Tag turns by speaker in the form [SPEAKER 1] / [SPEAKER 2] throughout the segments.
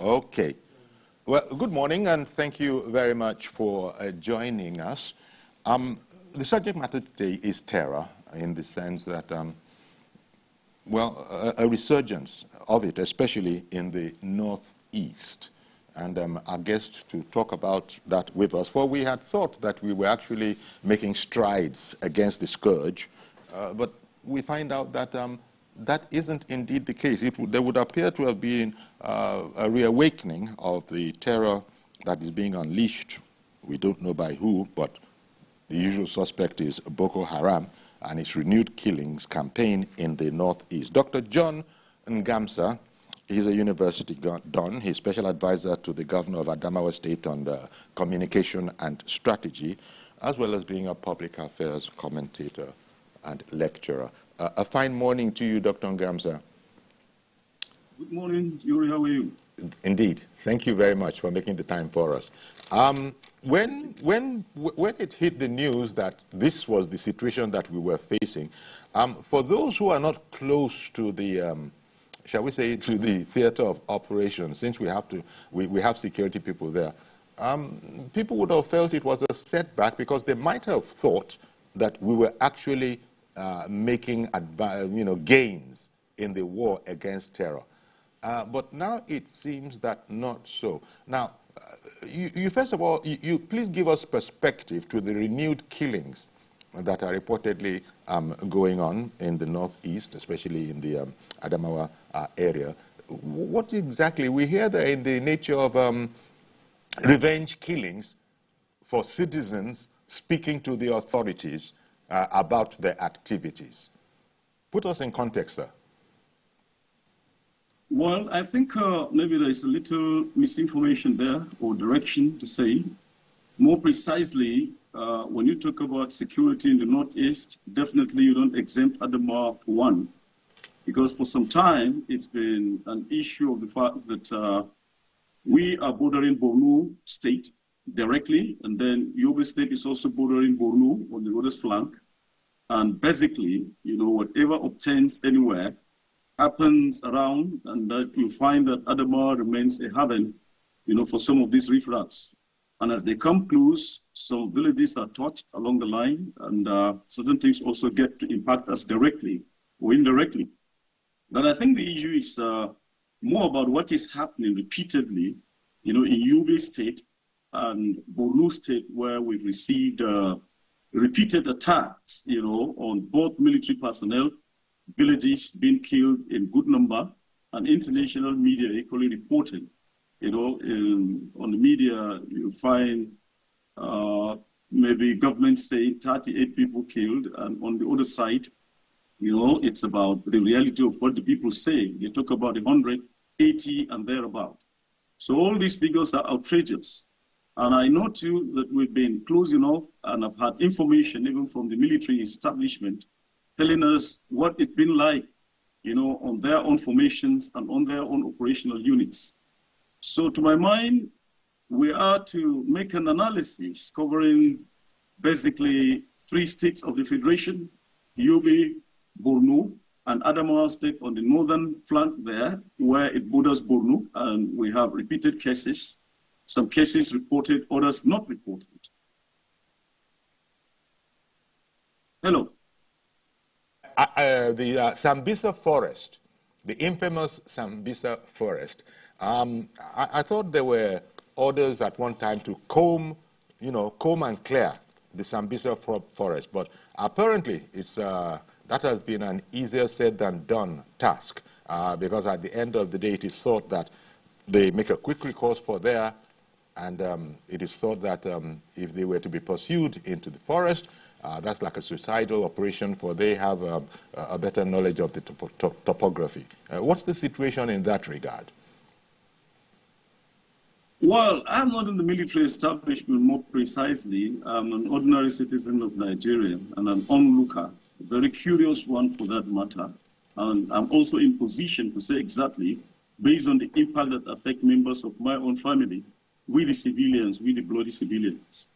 [SPEAKER 1] Okay. Well, good morning, and thank you very much for joining us. The subject matter today is terror, in the sense that, a resurgence of it, especially in the Northeast. And our guest to talk about that with us, for we had thought that we were actually making strides against the scourge, but we find out that that isn't indeed the case. There would appear to have been a reawakening of the terror that is being unleashed. We don't know by who, but the usual suspect is Boko Haram and its renewed killings campaign in the Northeast. Dr. John Ngamsa, he's a university don. He's special advisor to the governor of Adamawa State on communication and strategy, as well as being a public affairs commentator and lecturer. A fine morning to you, Dr. Ngamsa.
[SPEAKER 2] Good morning, Yuri. How are you?
[SPEAKER 1] Indeed. Thank you very much for making the time for us. When it hit the news that this was the situation that we were facing, for those who are not close to the, shall we say, to the theater of operations, since we have security people there, people would have felt it was a setback because they might have thought that we were actually making gains in the war against terror. But now it seems that not so. Now, you first of all, you please give us perspective to the renewed killings that are reportedly going on in the Northeast, especially in the Adamawa area. What exactly? We hear that in the nature of revenge killings for citizens speaking to the authorities about their activities. Put us in context, sir.
[SPEAKER 2] Well, I think maybe there's a little misinformation there, or direction to say. More precisely, when you talk about security in the Northeast, definitely you don't exempt Adamawa for one, because for some time it's been an issue of the fact that we are bordering Borno State directly, and then Yobe State is also bordering Borno on the other flank. And basically, whatever obtains anywhere happens around, and that you find that Adamawa remains a haven, for some of these riffraffs. And as they come close, some villages are touched along the line, and certain things also get to impact us directly or indirectly. But I think the issue is more about what is happening repeatedly, in Yobe State and Borno State, where we've received repeated attacks, on both military personnel, villages being killed in good number, and international media equally reporting. On the media, you find maybe government saying 38 people killed, and on the other side, it's about the reality of what the people say. They talk about 180 and thereabout. So all these figures are outrageous. And I know too that we've been close enough, and I've had information even from the military establishment telling us what it's been like, on their own formations and on their own operational units. So to my mind, we are to make an analysis covering basically 3 states of the Federation, Yobe, Borno, and Adamawa State on the northern flank there, where it borders Borno, and we have repeated cases, some cases reported, others not reported. Hello.
[SPEAKER 1] The Sambisa forest, the infamous Sambisa forest. I thought there were orders at one time to comb and clear the Sambisa forest, but apparently it's that has been an easier said than done task, because at the end of the day, it is thought that they make a quick recourse for there, and it is thought that if they were to be pursued into the forest, that's like a suicidal operation, for they have a better knowledge of the topography. What's the situation in that regard?
[SPEAKER 2] Well, I'm not in the military establishment more precisely. I'm an ordinary citizen of Nigeria and an onlooker, a very curious one for that matter. And I'm also in position to say exactly, based on the impact that affect members of my own family, we the civilians, we the bloody civilians.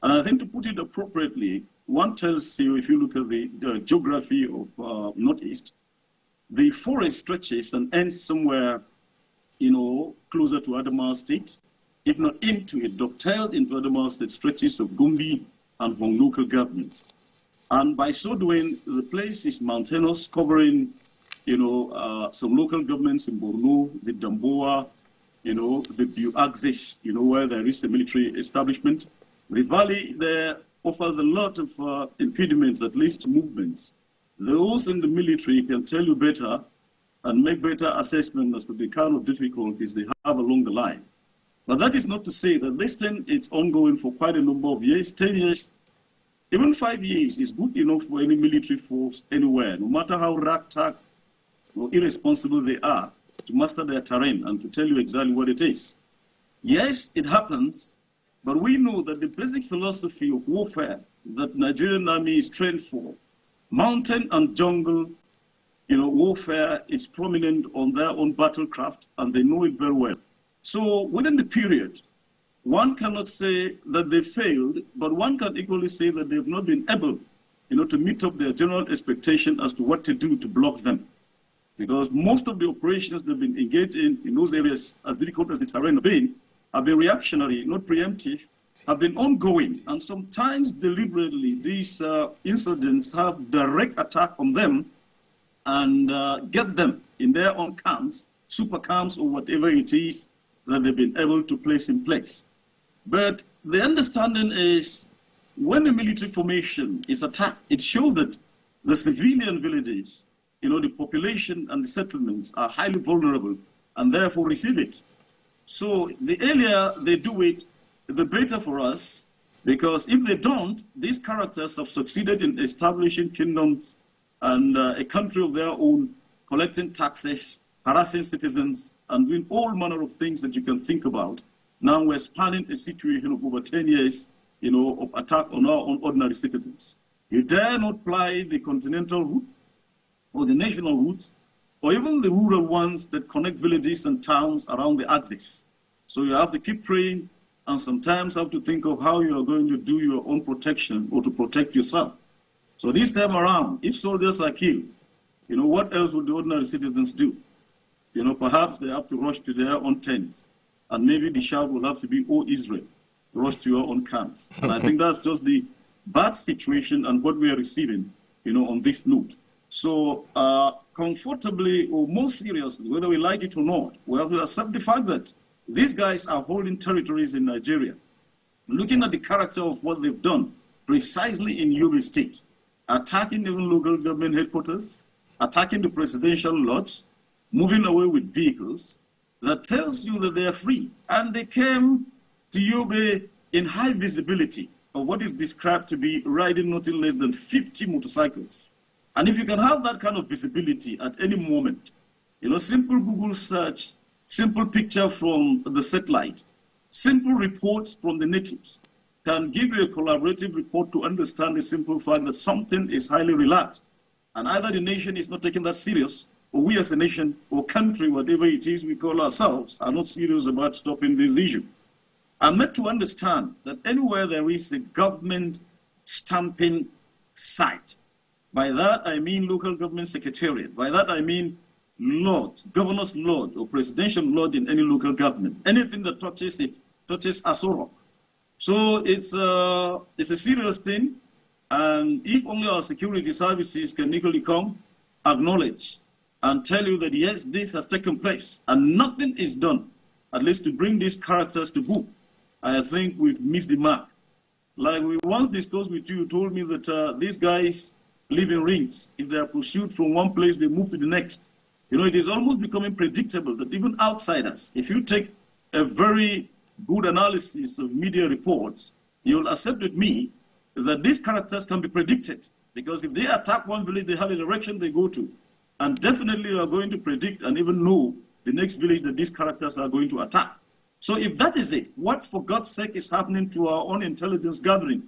[SPEAKER 2] And I think to put it appropriately, one tells you, if you look at the geography of Northeast, the forest stretches and ends somewhere closer to Adamawa State, if not into it, dovetailed into Adamawa State stretches of Gumbi and Hong local government. And by so doing, the place is mountainous, covering, some local governments in Borno, the Damboa, the Biu axis, where there is a military establishment. The valley there offers a lot of impediments, at least movements. Those in the military can tell you better and make better assessment as to the kind of difficulties they have along the line. But that is not to say that this thing is ongoing for quite a number of years, 10 years, even 5 years is good enough for any military force anywhere, no matter how ragtag or irresponsible they are, to master their terrain and to tell you exactly what it is. Yes, it happens, but we know that the basic philosophy of warfare that Nigerian army is trained for, mountain and jungle, warfare is prominent on their own battlecraft, and they know it very well. So within the period, one cannot say that they failed, but one can equally say that they've not been able, to meet up their general expectation as to what to do to block them. Because most of the operations they've been engaged in those areas, as difficult as the terrain have been reactionary, not preemptive, have been ongoing. And sometimes deliberately, these insurgents have direct attack on them and get them in their own camps, super camps or whatever it is that they've been able to place in place. But the understanding is when a military formation is attacked, it shows that the civilian villages, the population and the settlements are highly vulnerable and therefore receive it. So the earlier they do it, the better for us, because if they don't, these characters have succeeded in establishing kingdoms and a country of their own, collecting taxes, harassing citizens, and doing all manner of things that you can think about. Now we're spanning a situation of over 10 years, of attack on our own ordinary citizens. You dare not ply the continental route, or the national routes, or even the rural ones that connect villages and towns around the axis. So you have to keep praying and sometimes have to think of how you are going to do your own protection or to protect yourself. So this time around, if soldiers are killed, what else would the ordinary citizens do? Perhaps they have to rush to their own tents, and maybe the shout will have to be, "Oh Israel, rush to your own camps." And I think that's just the bad situation and what we are receiving, on this note. So comfortably or more seriously, whether we like it or not, we have to accept the fact that these guys are holding territories in Nigeria. Looking at the character of what they've done precisely in Yobe State, attacking even local government headquarters, attacking the presidential lodge, moving away with vehicles, that tells you that they are free. And they came to Yobe in high visibility of what is described to be riding nothing less than 50 motorcycles. And if you can have that kind of visibility at any moment, simple Google search, simple picture from the satellite, simple reports from the natives can give you a collaborative report to understand the simple fact that something is highly relaxed. And either the nation is not taking that serious, or we as a nation or country, whatever it is we call ourselves, are not serious about stopping this issue. I'm meant to understand that anywhere there is a government stamping site, by that I mean local government secretariat, by that I mean lodge, governor's lodge or presidential lodge in any local government. Anything that touches it, touches Asoro. So it's a serious thing, and if only our security services can equally come, acknowledge, and tell you that yes, this has taken place, and nothing is done, at least to bring these characters to book, I think we've missed the mark. Like we once discussed with you, told me that these guys live in rings. If they are pursued from one place, they move to the next. It is almost becoming predictable that even outsiders, if you take a very good analysis of media reports, you'll accept with me that these characters can be predicted. Because if they attack one village, they have a direction they go to. And definitely you are going to predict and even know the next village that these characters are going to attack. So if that is it, what for God's sake is happening to our own intelligence gathering?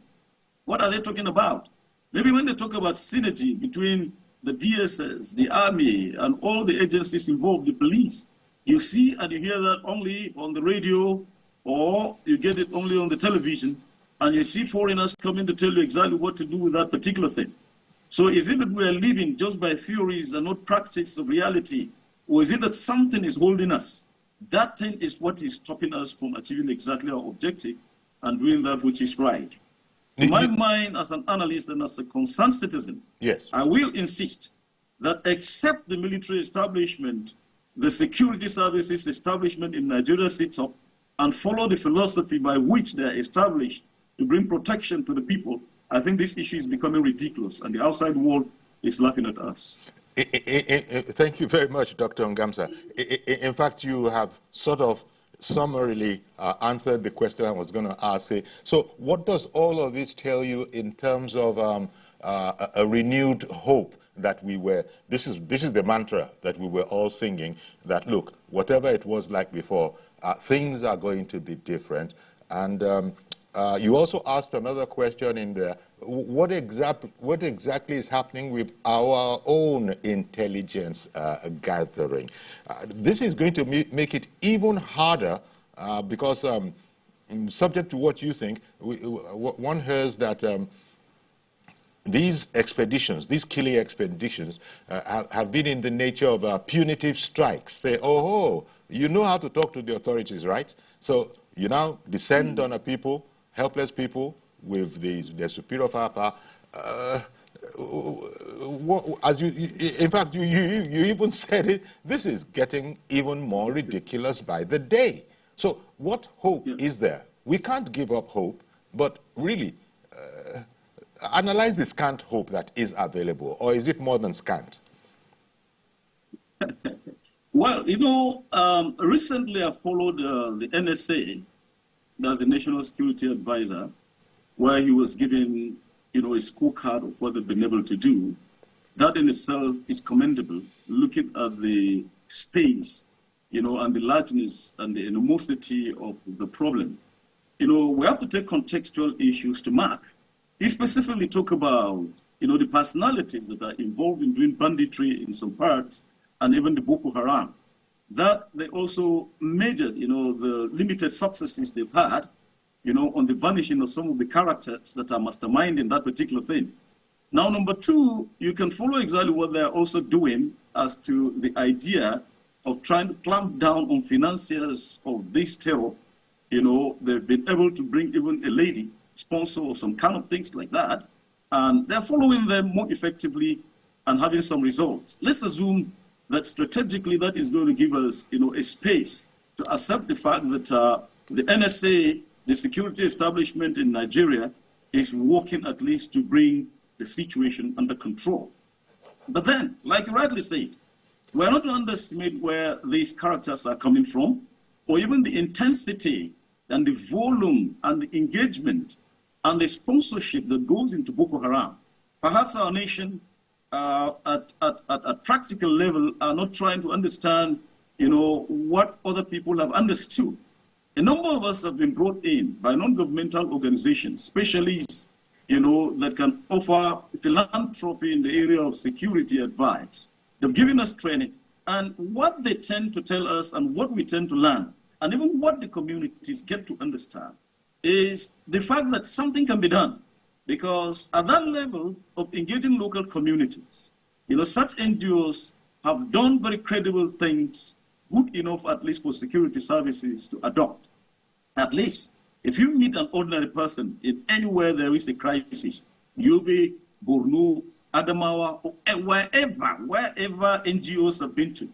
[SPEAKER 2] What are they talking about? Maybe when they talk about synergy between the DSS, the army, and all the agencies involved, the police, you see and you hear that only on the radio, or you get it only on the television, and you see foreigners coming to tell you exactly what to do with that particular thing. So is it that we are living just by theories and not practice of reality? Or is it that something is holding us? That thing is what is stopping us from achieving exactly our objective and doing that which is right. In my mind, as an analyst and as a concerned citizen,
[SPEAKER 1] yes,
[SPEAKER 2] I will insist that except the military establishment, the security services establishment in Nigeria sits up and follow the philosophy by which they are established to bring protection to the people, I think this issue is becoming ridiculous and the outside world is laughing at us.
[SPEAKER 1] Thank you very much, Dr. Ngamsa. In fact, you have sort of summarily answered the question I was going to ask. So what does all of this tell you in terms of a renewed hope that we were, this is the mantra that we were all singing, that look, whatever it was like before, things are going to be different. And you also asked another question in there. What exactly is happening with our own intelligence gathering? This is going to make it even harder because, subject to what you think, one hears that these expeditions, these killing expeditions, have been in the nature of punitive strikes. Say, oh, you know how to talk to the authorities, right? So you now descend on a people, helpless people, with their superior firepower. As in fact, you even said it. This is getting even more ridiculous by the day. So, what hope is there? We can't give up hope, but really, analyze the scant hope that is available, or is it more than scant?
[SPEAKER 2] Well, you know, recently I followed the NSA, that's the National Security Advisor, where he was given, you know, a scorecard of what they've been able to do. That in itself is commendable, looking at the space, you know, and the largeness and the enormosity of the problem. You know, we have to take contextual issues to mark. He specifically talked about, you know, the personalities that are involved in doing banditry in some parts, and even the Boko Haram. That they also measured, you know, the limited successes they've had, you know, on the vanishing of some of the characters that are masterminding that particular thing. Now, number two, you can follow exactly what they're also doing as to the idea of trying to clamp down on financiers of this terror. You know, they've been able to bring even a lady sponsor or some kind of things like that, and they're following them more effectively and having some results. Let's assume that strategically that is going to give us, you know, a space to accept the fact that the NSA, the security establishment in Nigeria, is working at least to bring the situation under control. But then, like you rightly said, we're not to underestimate where these characters are coming from, or even the intensity and the volume and the engagement and the sponsorship that goes into Boko Haram. Perhaps our nation, at practical level, are not trying to understand, you know, what other people have understood. A number of us have been brought in by non-governmental organizations, specialists, you know, that can offer philanthropy in the area of security advice. They've given us training. And what they tend to tell us and what we tend to learn, and even what the communities get to understand, is the fact that something can be done. Because at that level of engaging local communities, you know, such NGOs have done very credible things, good enough at least for security services to adopt. At least, if you meet an ordinary person in anywhere there is a crisis, Yobe, Borno, Adamawa, or wherever NGOs have been to,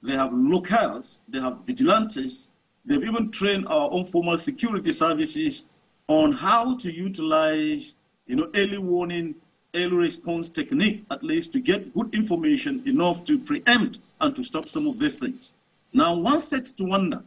[SPEAKER 2] they have locals, they have vigilantes, they've even trained our own formal security services on how to utilize, you know, early warning, early response technique, at least to get good information enough to preempt and to stop some of these things. Now, one sets to wonder,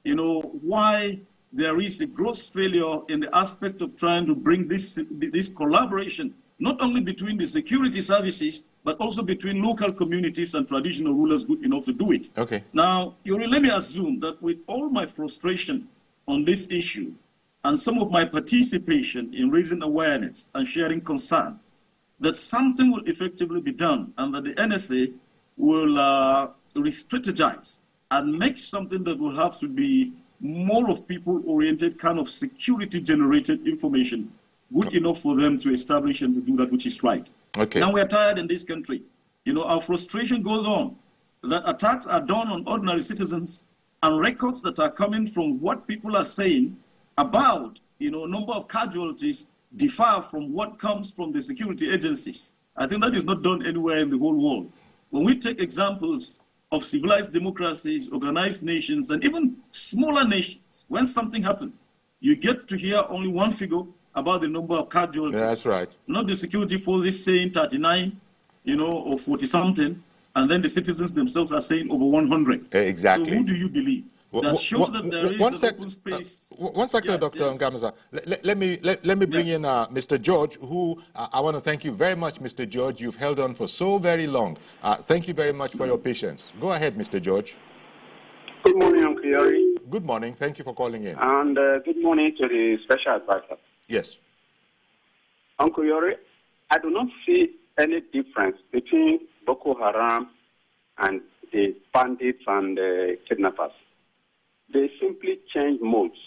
[SPEAKER 2] you know, why there is a gross failure in the aspect of trying to bring this collaboration, not only between the security services, but also between local communities and traditional rulers good enough to do it.
[SPEAKER 1] Okay.
[SPEAKER 2] Now, let me assume that with all my frustration on this issue and some of my participation in raising awareness and sharing concern, that something will effectively be done and that the NSA will re-strategize and make something that will have to be more of people-oriented kind of security-generated information good enough for them to establish and to do that which is right.
[SPEAKER 1] Okay.
[SPEAKER 2] Now we're tired in this country. You know, our frustration goes on that attacks are done on ordinary citizens, and records that are coming from what people are saying about, number of casualties differ from what comes from the security agencies. I think that is not done anywhere in the whole world. When we take examples of civilized democracies, organized nations, and even smaller nations, when something happens, you get to hear only one figure about the number of casualties.
[SPEAKER 1] That's right.
[SPEAKER 2] Not the security forces saying 39, or 40-something, and then the citizens themselves are saying over 100.
[SPEAKER 1] Exactly.
[SPEAKER 2] So who do you believe? That shows that there is an open space.
[SPEAKER 1] One second,
[SPEAKER 2] Yes,
[SPEAKER 1] Dr.
[SPEAKER 2] yes.
[SPEAKER 1] Ngamza. Let me bring
[SPEAKER 2] Yes.
[SPEAKER 1] in Mr. George, who I want to thank you very much, Mr. George. You've held on for so very long. Thank you very much for your patience. Go ahead, Mr. George.
[SPEAKER 3] Good morning, Uncle Yori.
[SPEAKER 1] Good morning. Thank you for calling in.
[SPEAKER 3] And good morning to the special advisor.
[SPEAKER 1] Yes.
[SPEAKER 3] Uncle Yori, I do not see any difference between Boko Haram and the bandits and the kidnappers. They simply change modes.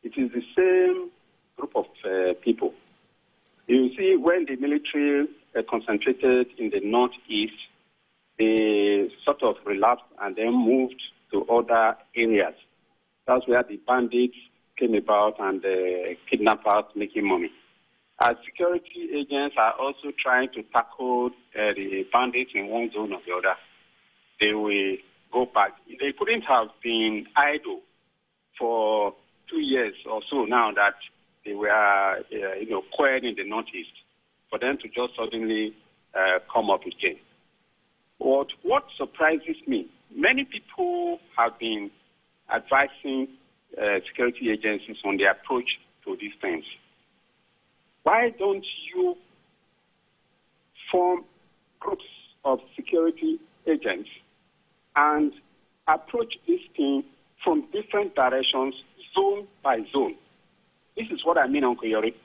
[SPEAKER 3] It is the same group of people. You see, when the military concentrated in the northeast, they sort of relapsed and then moved to other areas. That's where the bandits came about and the kidnappers making money. Our security agents are also trying to tackle the bandits in one zone or the other. They will go back. They couldn't have been idle for 2 years or so now that they were, quiet in the northeast, for them to just suddenly come up again. What surprises me, many people have been advising security agencies on the approach to these things. Why don't you form groups of security agents and approach this thing from different directions, zone by zone? This is what I mean, Uncle Yori.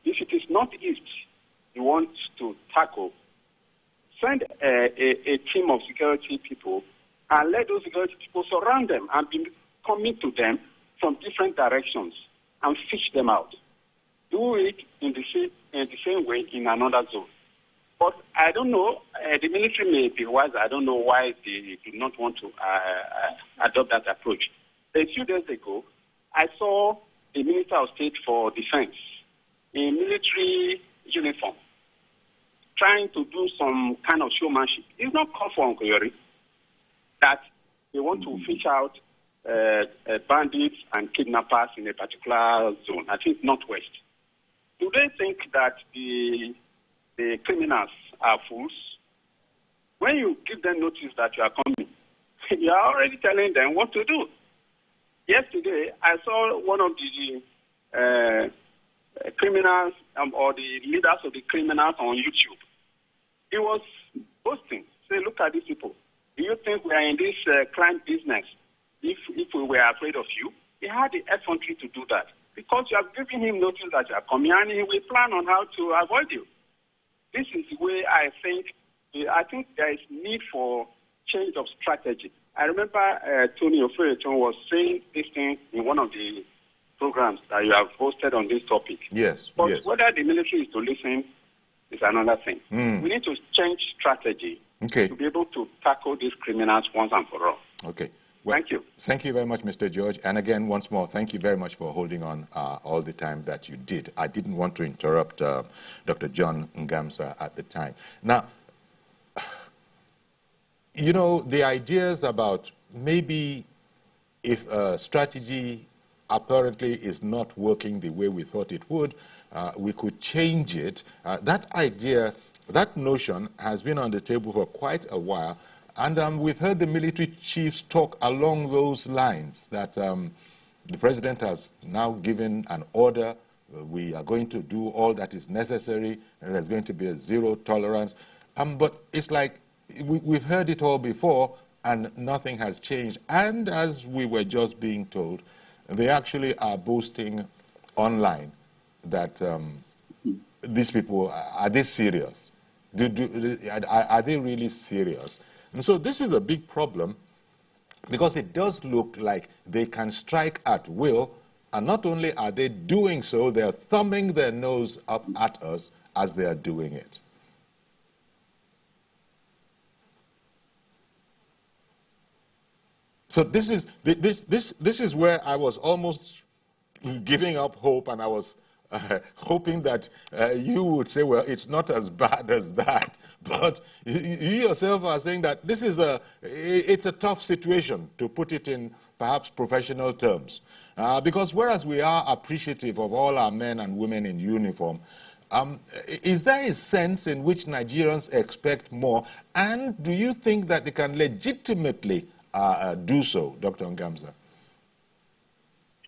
[SPEAKER 3] If it is northeast you want to tackle, send a team of security people and let those security people surround them and be coming to them from different directions and fish them out. Do it in the same way in another zone. But I don't know, the military may be wise. I don't know why they do not want to adopt that approach. A few days ago, I saw the Minister of State for Defense in military uniform trying to do some kind of showmanship. It's not called for, Uncle Yori, that they want to fish out bandits and kidnappers in a particular zone, I think northwest. Do they think that the criminals are fools? When you give them notice that you are coming, you are already telling them what to do. Yesterday, I saw one of the criminals or the leaders of the criminals on YouTube. He was boasting, say, look at these people. Do you think we are in this crime business if we were afraid of you? He had the effrontery to do that because you have given him notice that you are coming and he will plan on how to avoid you. This is the way I think there is need for change of strategy. I remember Tony Ofeyeton was saying this thing in one of the programs that you have hosted on this topic.
[SPEAKER 1] Yes.
[SPEAKER 3] But
[SPEAKER 1] yes.
[SPEAKER 3] whether the military is to listen is another thing. We need to change strategy to be able to tackle these criminals once and for all.
[SPEAKER 1] Okay. Well,
[SPEAKER 3] thank you.
[SPEAKER 1] Thank you very much, Mr. George. And again, once more, thank you very much for holding on all the time that you did. I didn't want to interrupt Dr. John Ngamza at the time. Now, the ideas about maybe if a strategy apparently is not working the way we thought it would, we could change it. That idea, that notion has been on the table for quite a while. And we've heard the military chiefs talk along those lines, that the president has now given an order. We are going to do all that is necessary, and there's going to be a zero tolerance. But it's like we've heard it all before, and nothing has changed. And as we were just being told, they actually are boasting online that these people, are they serious? Are they really serious? And so this is a big problem because it does look like they can strike at will, and not only are they doing so, they're thumbing their nose up at us as they are doing it. So this is where I was almost giving up hope, and I was hoping that you would say, well, it's not as bad as that. But you yourself are saying that this is it's a tough situation, to put it in perhaps professional terms. Because whereas we are appreciative of all our men and women in uniform, is there a sense in which Nigerians expect more? And do you think that they can legitimately do so, Dr. Ngamza?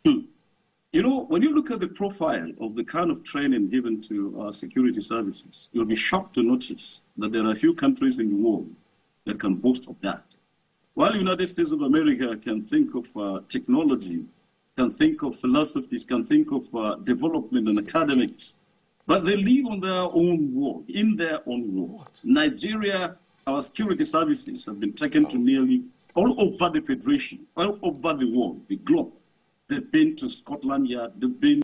[SPEAKER 2] You know, when you look at the profile of the kind of training given to our security services, you'll be shocked to notice that there are a few countries in the world that can boast of that. While the United States of America can think of technology, can think of philosophies, can think of development and academics, but they live on their own world, in their own world. Nigeria, our security services have been taken to nearly all over the Federation, all over the world, the globe. They've been to Scotland Yard, they've been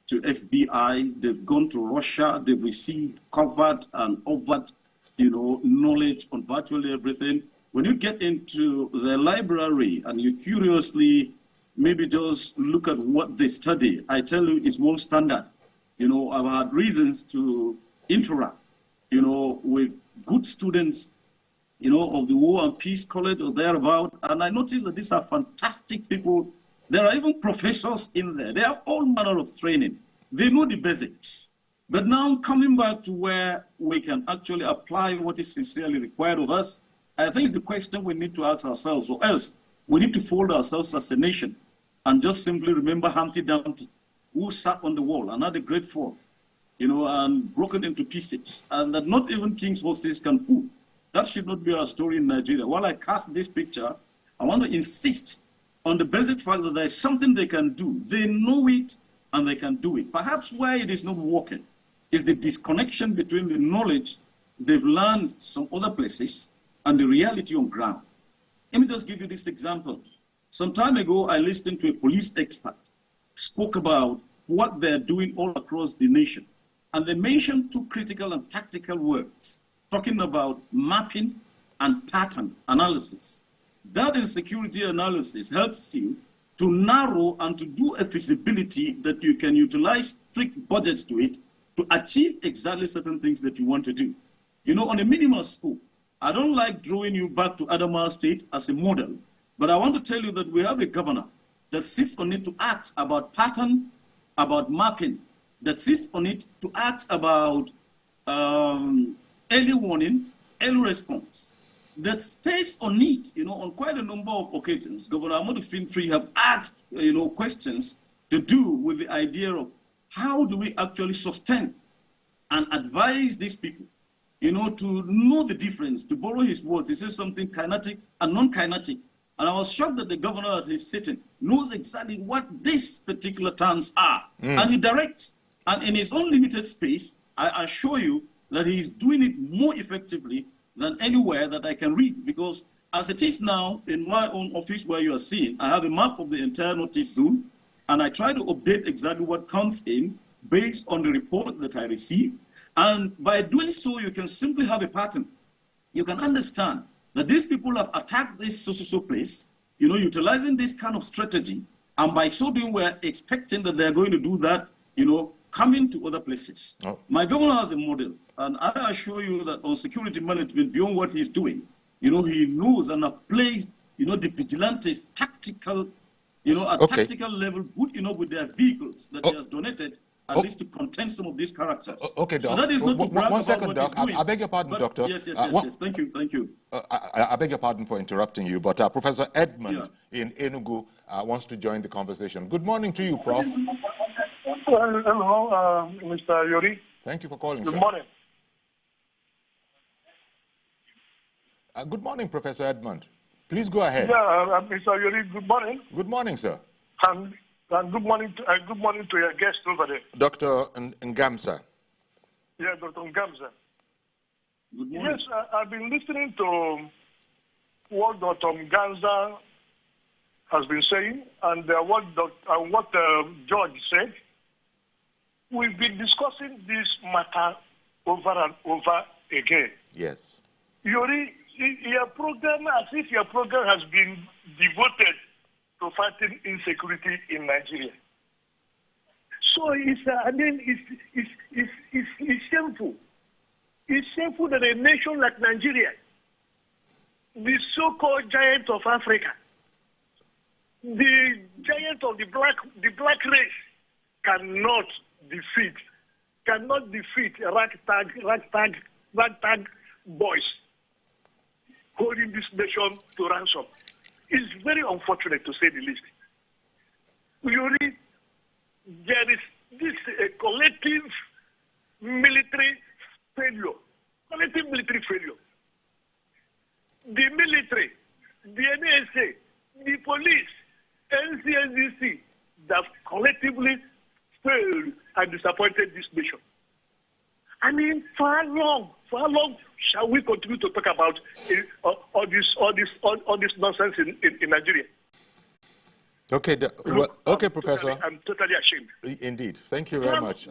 [SPEAKER 2] to FBI, they've gone to Russia, they've received covered and overt, knowledge on virtually everything. When you get into the library and you curiously maybe just look at what they study, I tell you it's world standard. I've had reasons to interact, with good students, of the War and Peace College or thereabout, and I noticed that these are fantastic people. There are even professors in there. They have all manner of training. They know the basics. But now coming back to where we can actually apply what is sincerely required of us, I think it's the question we need to ask ourselves, or else we need to fold ourselves as a nation and just simply remember Humpty Dumpty, who sat on the wall and had a great fall, and broken into pieces, and that not even king's horses can pull. That should not be our story in Nigeria. While I cast this picture, I want to insist on the basic fact that there is something they can do. They know it and they can do it. Perhaps where it is not working is the disconnection between the knowledge they've learned some other places and the reality on ground. Let me just give you this example. Some time ago, I listened to a police expert spoke about what they're doing all across the nation. And they mentioned two critical and tactical words, talking about mapping and pattern analysis. That in security analysis helps you to narrow and to do a feasibility that you can utilize strict budgets to it to achieve exactly certain things that you want to do. On a minimal scope, I don't like drawing you back to Adamawa State as a model, but I want to tell you that we have a governor that sits on it to act about pattern, about mapping, that sits on it to act about early warning, early response, that stays on it, on quite a number of occasions. Governor Ahmadu Fintri have asked, questions to do with the idea of how do we actually sustain and advise these people, to know the difference. To borrow his words, he says something kinetic and non-kinetic. And I was shocked that the governor at his sitting knows exactly what these particular terms are. And he directs. And in his own limited space, I assure you that he is doing it more effectively than anywhere that I can read. Because as it is now, in my own office where you are seeing, I have a map of the entire notice zone, and I try to update exactly what comes in based on the report that I receive. And by doing so, you can simply have a pattern. You can understand that these people have attacked this so place, utilizing this kind of strategy, and by so doing, we're expecting that they're going to do that, coming to other places. Oh. My governor has a model, and I assure you that on security management, beyond what he's doing, he knows and have placed, the vigilantes tactical, tactical level, good enough with their vehicles that he has donated, at least to contain some of these characters.
[SPEAKER 1] Okay, Doc.
[SPEAKER 2] So that is not to brag
[SPEAKER 1] 1 second,
[SPEAKER 2] about
[SPEAKER 1] Doc.
[SPEAKER 2] what he's doing.
[SPEAKER 1] I beg your pardon, Doctor.
[SPEAKER 2] Yes. Thank you.
[SPEAKER 1] I beg your pardon for interrupting you, but Professor Edmund in Enugu wants to join the conversation. Good morning to you, Prof.
[SPEAKER 4] Hello, Mr. Yori.
[SPEAKER 1] Thank you for calling, sir.
[SPEAKER 4] Good morning.
[SPEAKER 1] Good morning, Professor Edmund. Please go ahead.
[SPEAKER 4] Yeah, Mr. Yori, good morning.
[SPEAKER 1] Good morning, sir.
[SPEAKER 4] And good morning to your guest over there.
[SPEAKER 1] Dr. Ngamza.
[SPEAKER 4] Yeah, Dr. Ngamza.
[SPEAKER 2] Good morning.
[SPEAKER 4] Yes, I've been listening to what Dr. Ngamza has been saying and what George said. We've been discussing this matter over and over again.
[SPEAKER 1] Yes.
[SPEAKER 4] Yori, your program, as if your program has been devoted to fighting insecurity in Nigeria. So it's shameful. It's shameful that a nation like Nigeria, the so-called giant of Africa, the giant of the black race, cannot defeat ragtag boys holding this nation to ransom. It's very unfortunate, to say the least. There is this collective military failure. The military, the NSA, the police, NCNDC, that collectively failed and disappointed this nation. I mean, for how long shall we continue to talk about all this nonsense in Nigeria?
[SPEAKER 1] Okay, okay, Professor.
[SPEAKER 4] I'm totally ashamed.
[SPEAKER 1] Indeed. Thank you very much. A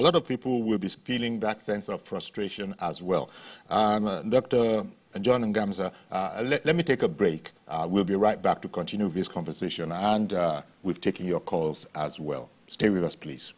[SPEAKER 1] lot of people will be feeling that sense of frustration as well. Dr. John Ngamsa, let me take a break. We'll be right back to continue this conversation, and we've taken your calls as well. Stay with us, please.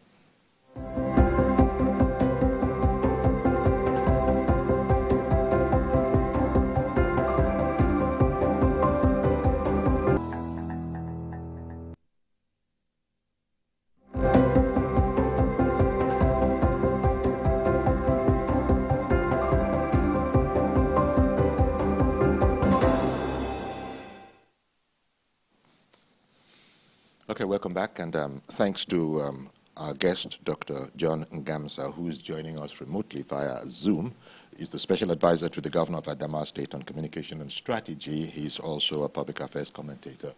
[SPEAKER 1] Okay, welcome back, and thanks to our guest, Dr. John Ngamsa, who is joining us remotely via Zoom. He's the Special Advisor to the Governor of Adamawa State on Communication and Strategy. He's also a public affairs commentator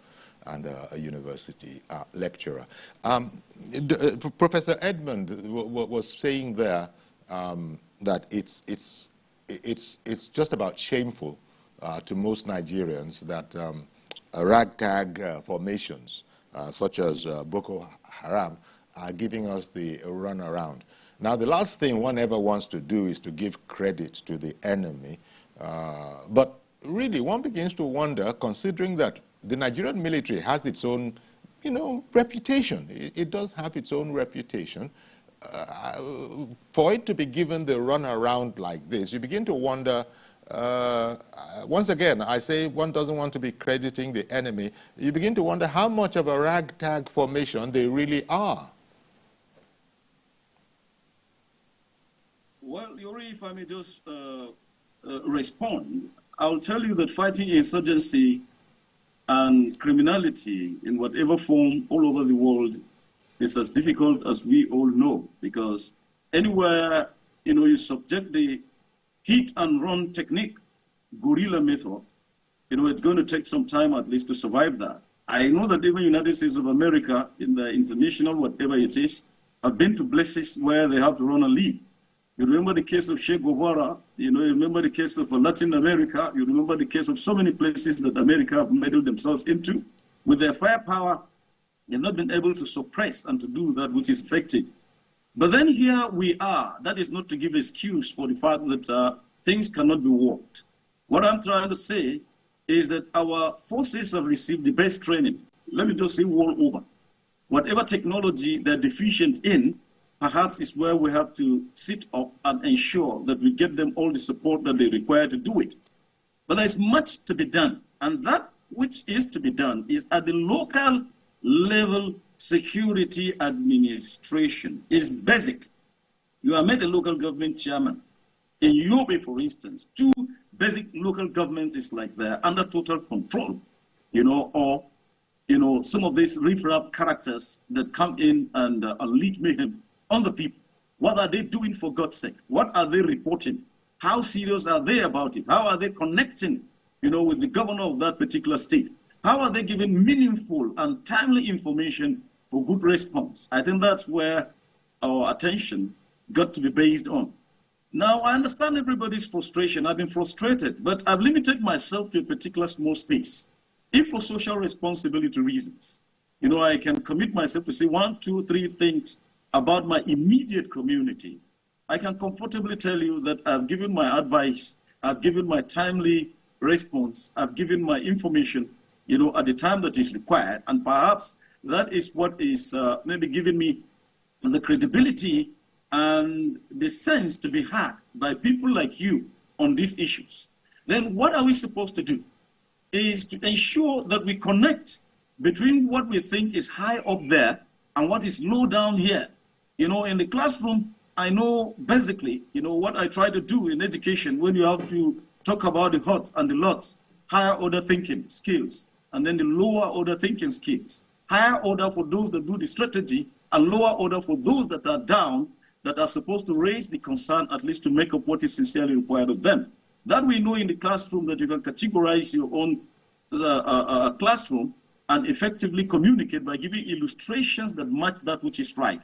[SPEAKER 1] and a university lecturer. Professor Edmund was saying there that it's just about shameful to most Nigerians that ragtag formations such as Boko Haram are giving us the runaround. Now, the last thing one ever wants to do is to give credit to the enemy. But really, one begins to wonder, considering that the Nigerian military has its own, reputation. It does have its own reputation. For it to be given the runaround like this, you begin to wonder. Once again, I say one doesn't want to be crediting the enemy. You begin to wonder how much of a ragtag formation they really are.
[SPEAKER 2] Well, Yuri, if I may just respond, I'll tell you that fighting insurgency and criminality in whatever form all over the world is as difficult as we all know, because anywhere, you subject the hit and run technique, guerrilla method, it's going to take some time at least to survive that. I know that even United States of America, in the international, whatever it is, have been to places where they have to run and leave. You remember the case of Che Guevara, you remember the case of Latin America, you remember the case of so many places that America have meddled themselves into. With their firepower, they've not been able to suppress and to do that which is effective. But then here we are. That is not to give excuse for the fact that things cannot be worked. What I'm trying to say is that our forces have received the best training. Let me just say world over. Whatever technology they're deficient in, perhaps is where we have to sit up and ensure that we get them all the support that they require to do it. But there's much to be done. And that which is to be done is at the local level. Security administration is basic. You are made a local government chairman. In Yobe, for instance, 2 basic local governments is like they're under total control, of, some of these riff-raff characters that come in and unleash mayhem on the people. What are they doing, for God's sake? What are they reporting? How serious are they about it? How are they connecting, with the governor of that particular state? How are they giving meaningful and timely information for good response? I think that's where our attention got to be based on. Now, I understand everybody's frustration. I've been frustrated, but I've limited myself to a particular small space. If for social responsibility reasons, I can commit myself to say 1, 2, 3 things about my immediate community. I can comfortably tell you that I've given my advice, I've given my timely response. I've given my information, at the time that is required, and perhaps that is what is maybe giving me the credibility and the sense to be had by people like you on these issues. Then what are we supposed to do? Is to ensure that we connect between what we think is high up there and what is low down here. In the classroom, I know basically, what I try to do in education when you have to talk about the hots and the lots, higher order thinking skills, and then the lower order thinking skills. Higher order for those that do the strategy, and lower order for those that are down, that are supposed to raise the concern, at least to make up what is sincerely required of them. That we know in the classroom, that you can categorize your own classroom and effectively communicate by giving illustrations that match that which is right.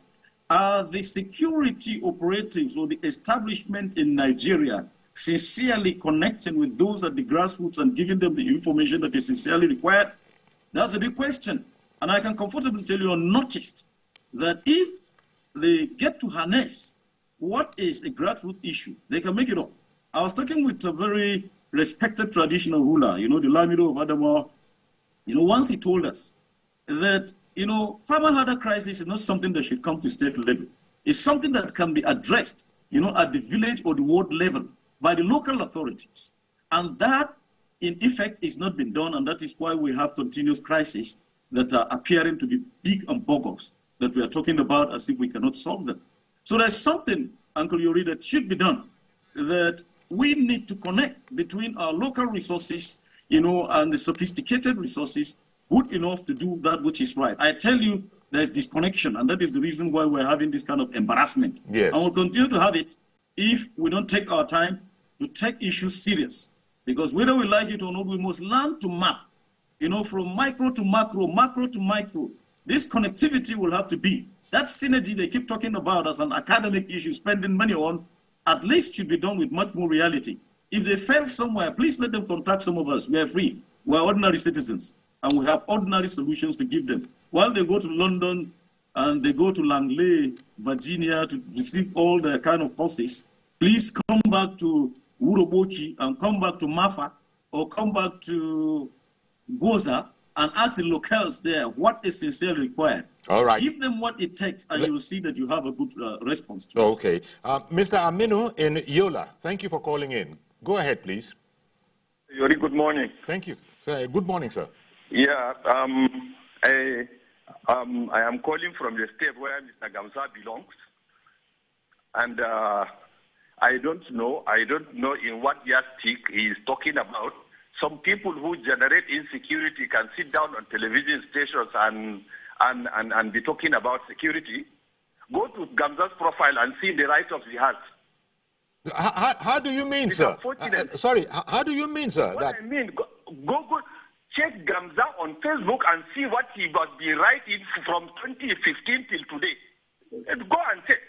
[SPEAKER 2] Are the security operatives or the establishment in Nigeria sincerely connecting with those at the grassroots and giving them the information that is sincerely required? That's a big question. And I can comfortably tell you unnoticed that if they get to harness what is a grassroots issue, they can make it up. I was talking with a very respected traditional ruler, the Lamido of Adamawa. Once he told us that, farmer harder crisis is not something that should come to state level. It's something that can be addressed, at the village or the ward level by the local authorities. And that, in effect, is not been done, and that is why we have continuous crises that are appearing to be big and bogus, that we are talking about as if we cannot solve them. So there's something, Uncle Yori, that should be done, that we need to connect between our local resources, and the sophisticated resources good enough to do that which is right. I tell you, there's disconnection, and that is the reason why we're having this kind of embarrassment.
[SPEAKER 1] Yes.
[SPEAKER 2] And we'll continue to have it if we don't take our time to take issues serious. Because whether we like it or not, we must learn to map, from micro to macro, macro to micro. This connectivity will have to be. That synergy they keep talking about as an academic issue, spending money on, at least should be done with much more reality. If they fail somewhere, please let them contact some of us. We are free. We are ordinary citizens, and we have ordinary solutions to give them. While they go to London and they go to Langley, Virginia, to receive all the kind of courses, please come back to Urobochi and come back to Mafa or come back to Goza and ask the locals there what is sincerely required.
[SPEAKER 1] All right.
[SPEAKER 2] Give them what it takes, and you will see that you have a good response to it.
[SPEAKER 1] Okay. Mr. Aminu in Yola, thank you for calling in. Go ahead, please.
[SPEAKER 5] Very good morning.
[SPEAKER 1] Thank you. Good morning, sir.
[SPEAKER 5] Yeah, I am calling from the state where Mr. Gamza belongs. And I don't know in what yardstick he is talking about. Some people who generate insecurity can sit down on television stations and be talking about security. Go to Gamza's profile and see the right of the heart.
[SPEAKER 1] How do you mean, sir? Sorry, how do you mean, sir?
[SPEAKER 5] What I mean, go check Gamza on Facebook and see what he was been writing from 2015 till today. And go and check.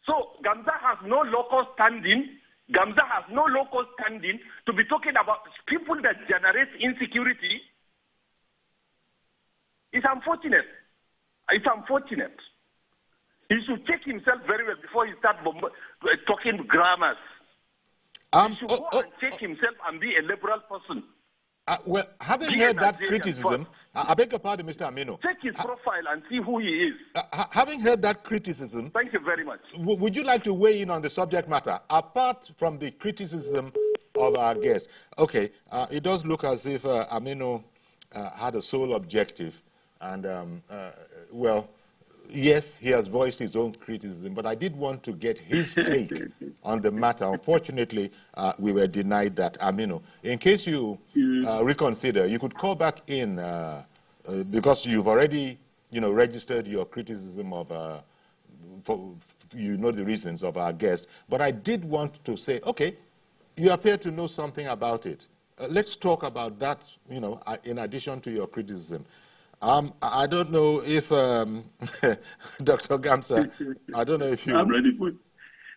[SPEAKER 5] So Gamza has no local standing. Gamza has no local standing to be talking about people that generate insecurity. It's unfortunate. It's unfortunate. He should check himself very well before he starts talking grammars. He should go and check himself and be a liberal person.
[SPEAKER 1] Well, having heard that criticism, I beg your pardon, Mr. Aminu.
[SPEAKER 5] Check his profile and see who he is.
[SPEAKER 1] Having heard that criticism,
[SPEAKER 5] thank you very much.
[SPEAKER 1] Would you like to weigh in on the subject matter, apart from the criticism of our guest? Okay, it does look as if Aminu had a sole objective, and well, yes, he has voiced his own criticism, but I did want to get his take on the matter. Unfortunately, we were denied that. Aminu, in case you reconsider, you could call back in because you've already, registered your criticism of, the reasons of our guest. But I did want to say, okay, you appear to know something about it. Let's talk about that, in addition to your criticism. I don't know if, Dr. Gamsa, I don't know if you...
[SPEAKER 2] I'm ready for it.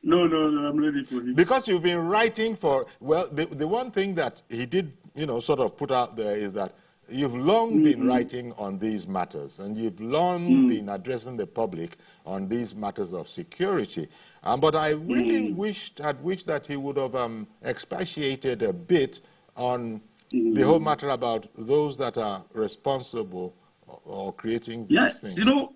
[SPEAKER 2] No, I'm ready for it.
[SPEAKER 1] Because you've been writing for... Well, the one thing that he did, sort of put out there is that you've long been writing on these matters, and you've long been addressing the public on these matters of security. But I really wished that he would have expatiated a bit on the whole matter about those that are responsible or creating these things?
[SPEAKER 2] Yes, you know,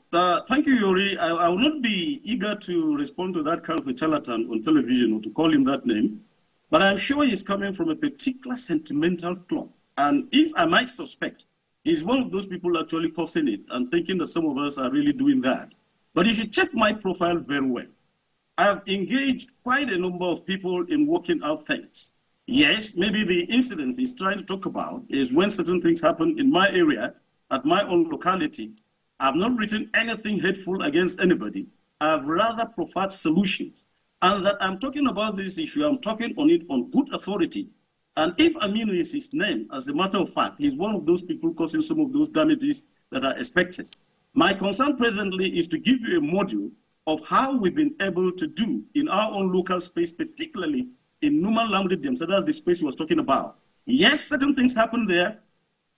[SPEAKER 2] thank you, Yori. I will not be eager to respond to that kind of a charlatan on television or to call him that name, but I'm sure he's coming from a particular sentimental club. And if I might suspect, he's one of those people actually causing it and thinking that some of us are really doing that. But you should check my profile very well. I have engaged quite a number of people in working out things. Yes, maybe the incident he's trying to talk about is when certain things happen in my area, at my own locality. I've not written anything hateful against anybody. I've rather proffered solutions. And that I'm talking about this issue, I'm talking on it on good authority. And if Aminu is his name, as a matter of fact, he's one of those people causing some of those damages that are expected. My concern presently is to give you a module of how we've been able to do in our own local space, particularly in Numan Lamridium. So that's the space he was talking about. Yes, certain things happened there.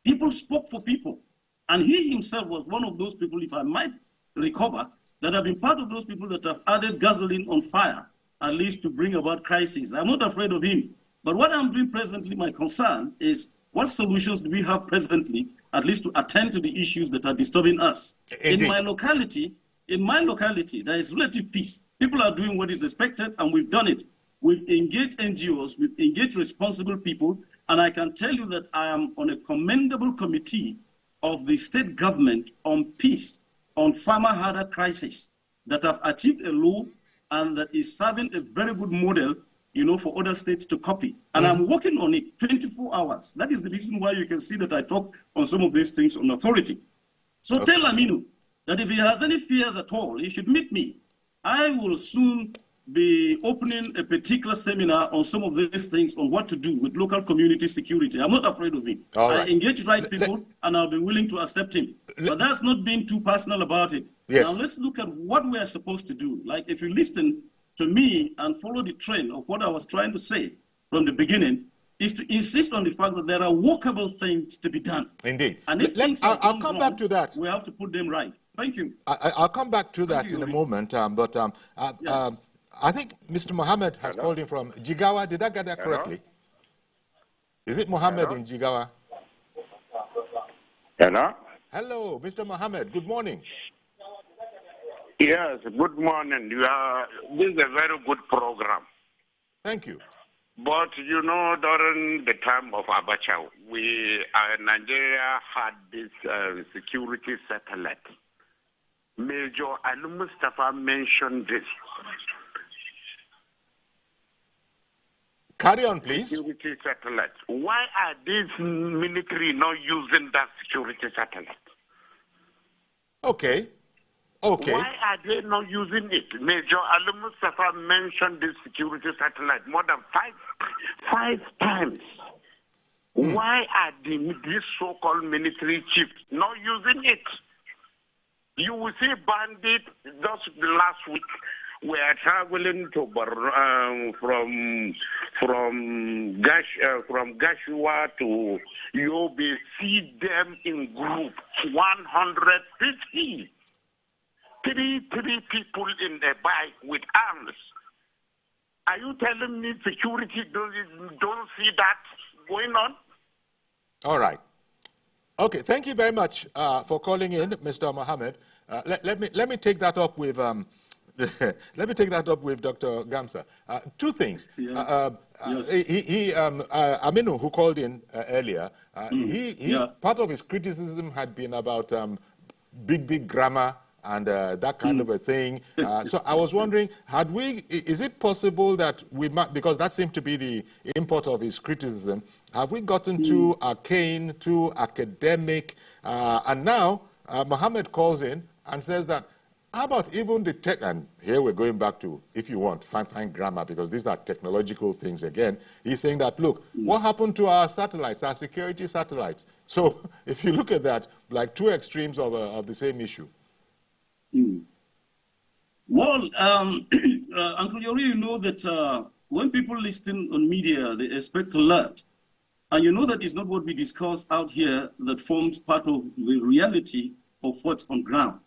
[SPEAKER 2] People spoke for people. And he himself was one of those people, if I might recover, that have been part of those people that have added gasoline on fire, at least to bring about crisis. I'm not afraid of him. But what I'm doing presently, my concern is what solutions do we have presently, at least to attend to the issues that are disturbing us? Indeed. In my locality, there is relative peace. People are doing what is expected, and we've done it. We've engaged NGOs, we've engaged responsible people, and I can tell you that I am on a commendable committee of the state government on peace, on farmer harder crisis, that have achieved a law and that is serving a very good model, you know, for other states to copy. And I'm working on it 24 hours. That is the reason why you can see that I talk on some of these things on authority. So tell Aminu that if he has any fears at all, he should meet me. I will soon be opening a particular seminar on some of these things on what to do with local community security. I'm not afraid of him. I engage right people and I'll be willing to accept him. But that's not being too personal about it. Yes. Now let's look at what we are supposed to do. Like if you listen to me and follow the trend of what I was trying to say from the beginning, is to insist on the fact that there are workable things to be done. Indeed. And if I'll come back to that. We have to put them right. Thank you.
[SPEAKER 1] I'll come back to that in a moment. Yes. I think Mr. Mohammed has called in from Jigawa. Did I get that correctly? Is it Mohammed in Jigawa?
[SPEAKER 6] Hello?
[SPEAKER 1] Hello, Mr. Mohammed. Good morning.
[SPEAKER 6] Yes, good morning. This is a very good program.
[SPEAKER 1] Thank you.
[SPEAKER 6] But, you know, during the time of Abacha, Nigeria had this security satellite. Major Ali Mustafa mentioned this.
[SPEAKER 1] Carry on, please.
[SPEAKER 6] Security satellite. Why are these military not using that security satellite?
[SPEAKER 1] Okay. Okay.
[SPEAKER 6] Why are they not using it? Major Ali Mustafa mentioned this security satellite more than five times. Why are these so-called military chiefs not using it? You will see bandits just last week were traveling to from Gashua to Yobe. See them in group 150. Three people in a bike with arms. Are you telling me security don't see that going on?
[SPEAKER 1] All right. Okay. Thank you very much for calling in, Mr. Mohammed. Let me take that up with let me take that up with Dr. Gamsa. Two things. Yes. Aminu, who called in earlier, part of his criticism had been about big grammar and that kind of a thing. So I was wondering, is it possible that we might, because that seemed to be the import of his criticism, have we gotten too arcane, too academic? And now Mohammed calls in and says that, how about even the tech, and here we're going back to, if you want, fine grammar, because these are technological things again. He's saying that, look, what happened to our satellites, our security satellites? So if you look at that, like two extremes of the same issue.
[SPEAKER 2] Well, Uncle Yori, you know that when people listen on media, they expect a lot. And you know that it's not what we discuss out here that forms part of the reality of what's on ground.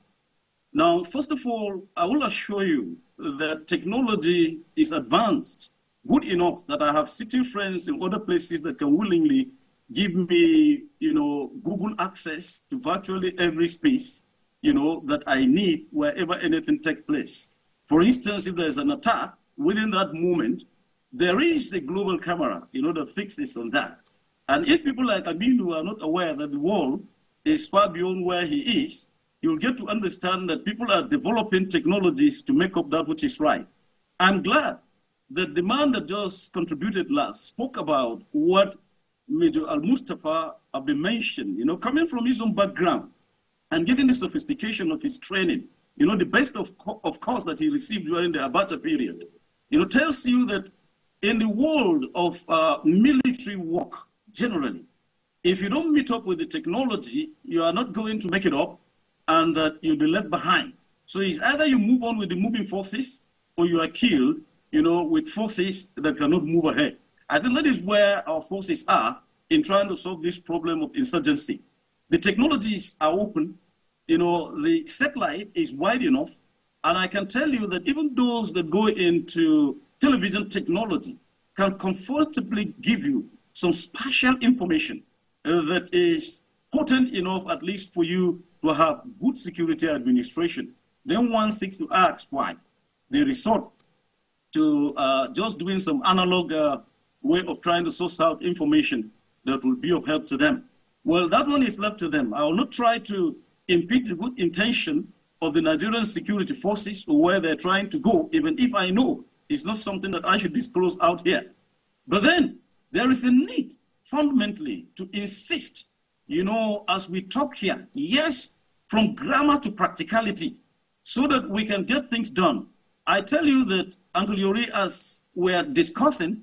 [SPEAKER 2] Now, first of all, I will assure you that technology is advanced good enough that I have sitting friends in other places that can willingly give me, Google access to virtually every space, that I need wherever anything takes place. For instance, if there's an attack, within that moment, there is a global camera, that fixes on that. And if people like Aminu are not aware that the world is far beyond where he is, you'll get to understand that people are developing technologies to make up that which is right. I'm glad that the man that just contributed last spoke about what Major Al-Mustafa have been mentioned, coming from his own background and given the sophistication of his training, the best of course that he received during the Abacha period, tells you that in the world of military work, generally, if you don't meet up with the technology, you are not going to make it up, and that you'll be left behind. So it's either you move on with the moving forces, or you are killed, with forces that cannot move ahead. I think that is where our forces are in trying to solve this problem of insurgency. The technologies are open, the satellite is wide enough, and I can tell you that even those that go into television technology can comfortably give you some spatial information that is potent enough, at least for you to have good security administration. Then one seeks to ask why they resort to just doing some analog way of trying to source out information that will be of help to them. Well, that one is left to them. I will not try to impede the good intention of the Nigerian security forces or where they're trying to go, even if I know it's not something that I should disclose out here. But then there is a need fundamentally to insist, as we talk here, yes, from grammar to practicality, so that we can get things done. I tell you that, Uncle Yori, as we're discussing,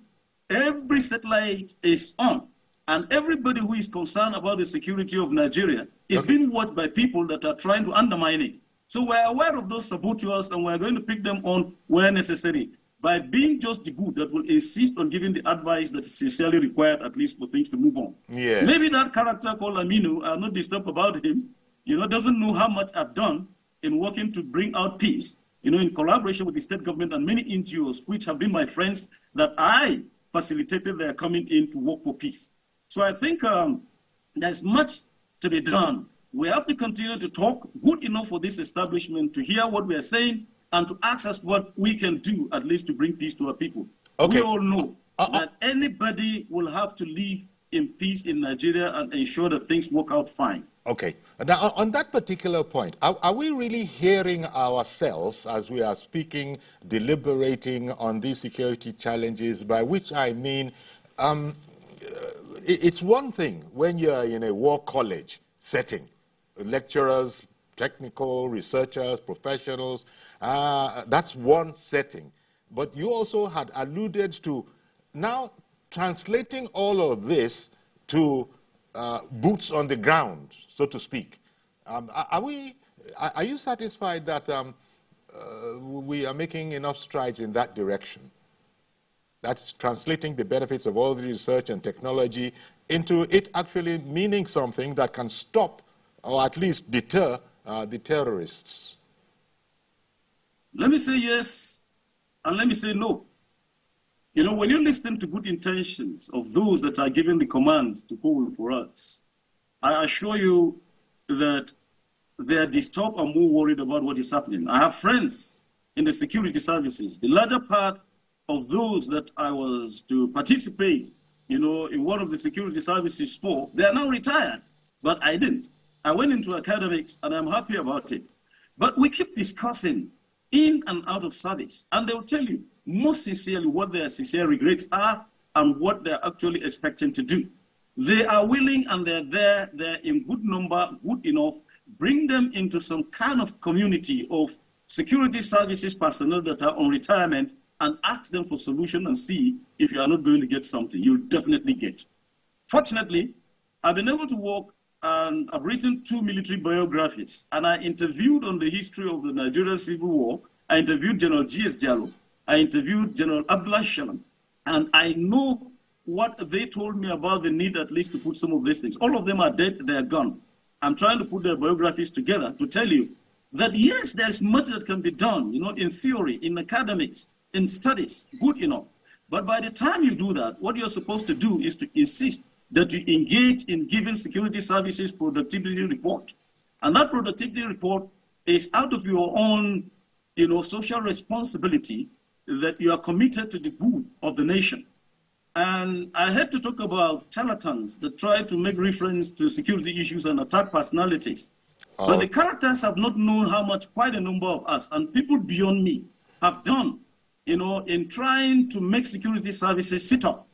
[SPEAKER 2] every satellite is on, and everybody who is concerned about the security of Nigeria is being watched by people that are trying to undermine it. So we're aware of those saboteurs, and we're going to pick them on where necessary, by being just the good that will insist on giving the advice that is sincerely required, at least for things to move on. Yeah. Maybe that character called Aminu, I'm not disturbed about him, doesn't know how much I've done in working to bring out peace, in collaboration with the state government and many NGOs, which have been my friends, that I facilitated their coming in to work for peace. So I think there's much to be done. We have to continue to talk good enough for this establishment to hear what we are saying and to ask us what we can do, at least to bring peace to our people. We all know that anybody will have to live in peace in Nigeria and ensure that things work out fine.
[SPEAKER 1] Okay. Now, on that particular point, are we really hearing ourselves as we are speaking, deliberating on these security challenges, by which I mean, it's one thing when you're in a war college setting, lecturers, technical, researchers, professionals, that's one setting. But you also had alluded to now translating all of this to boots on the ground, so to speak. Are you satisfied that we are making enough strides in that direction? That's translating the benefits of all the research and technology into it actually meaning something that can stop or at least deter the terrorists?
[SPEAKER 2] Let me say yes, and let me say no. When you listen to good intentions of those that are giving the commands to hold for us, I assure you that they are disturbed and more worried about what is happening. I have friends in the security services. The larger part of those that I was to participate, in one of the security services for, they are now retired, but I didn't. I went into academics, and I'm happy about it. But we keep discussing in and out of service, and they'll tell you most sincerely what their sincere regrets are and what they're actually expecting to do. They are willing, and they're in good number, good enough. Bring them into some kind of community of security services personnel that are on retirement and ask them for solution and see if you are not going to get something. You'll definitely get. Fortunately, I've been able to work, and I've written 2 military biographies, and I interviewed on the history of the Nigerian Civil War. I interviewed General G.S. Diallo. I interviewed General Abdullah Shalam, and I know what they told me about the need at least to put some of these things. All of them are dead, they are gone. I'm trying to put their biographies together to tell you that yes, there's much that can be done, in theory, in academics, in studies, good enough. But by the time you do that, what you're supposed to do is to insist that you engage in giving security services productivity report. And that productivity report is out of your own, social responsibility that you are committed to the good of the nation. And I had to talk about charlatans that try to make reference to security issues and attack personalities. Oh. But the characters have not known how much quite a number of us and people beyond me have done, in trying to make security services sit up.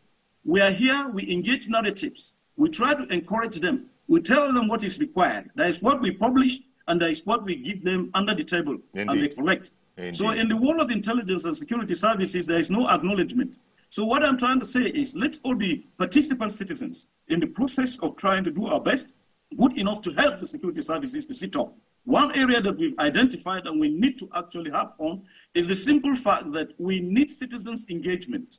[SPEAKER 2] We are here, we engage narratives. We try to encourage them. We tell them what is required. That is what we publish, and that is what we give them under the table. Indeed. And they collect. Indeed. So in the world of intelligence and security services, there is no acknowledgement. So what I'm trying to say is, let's all be participant citizens in the process of trying to do our best, good enough to help the security services to sit up. One area that we've identified and we need to actually have on is the simple fact that we need citizens' engagement,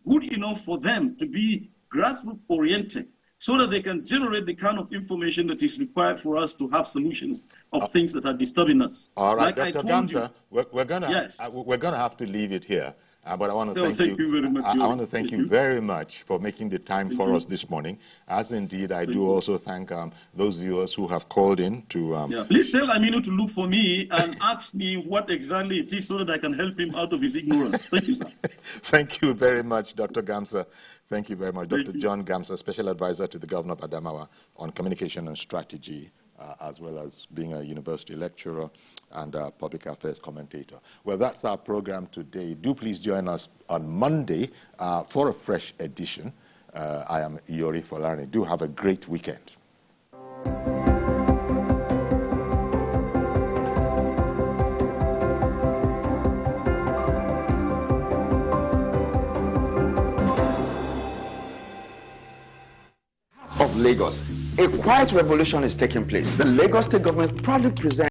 [SPEAKER 2] good enough for them to be grassroots oriented, so that they can generate the kind of information that is required for us to have solutions of things that are disturbing us.
[SPEAKER 1] All right, like Dr. Gamsa, we're going to have to leave it here. But I want to thank you very much. I want to thank you very much for making the time for us this morning. As indeed, I do also thank those viewers who have called in to...
[SPEAKER 2] Please tell Aminu to look for me and ask me what exactly it is so that I can help him out of his ignorance. Thank you, sir.
[SPEAKER 1] Thank you very much, Dr. Gamsa. Thank you very much. Dr. John Gamsa, Special Advisor to the Governor of Adamawa on Communication and Strategy, as well as being a university lecturer and a public affairs commentator. Well, that's our program today. Do please join us on Monday for a fresh edition. I am Iyori Folani. Do have a great weekend.
[SPEAKER 7] Of Lagos, a quiet revolution is taking place. The Lagos State government proudly presents